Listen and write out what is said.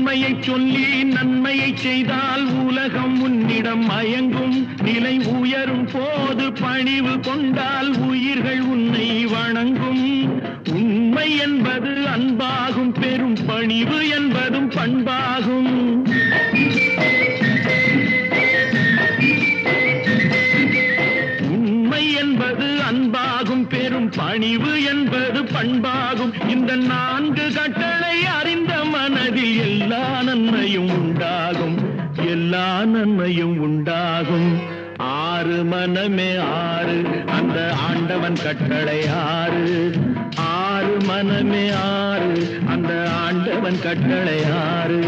உண்மையை சொல்லி நன்மையை செய்தால் உலகம் உன்னிடம் மயங்கும். நிலை உயரும் போது பணிவு கொண்டால் உயிர்கள் உன்னை வணங்கும். உண்மை என்பது அன்பாகும், பெரும் பணிவு என்பதும் பண்பாகும். உண்மை என்பது அன்பாகும், பெரும் பணிவு என்பது பண்பாகும். இந்த 4 கட்டளை அறிந்த மனதில் எல்லா நன்மையும் உண்டாகும், எல்லா நன்மையும் உண்டாகும். 6 மனமே 6 அந்த ஆண்டவன் கட்டளை 6. 6 மனமே 6 அந்த ஆண்டவன் கட்டளை 6.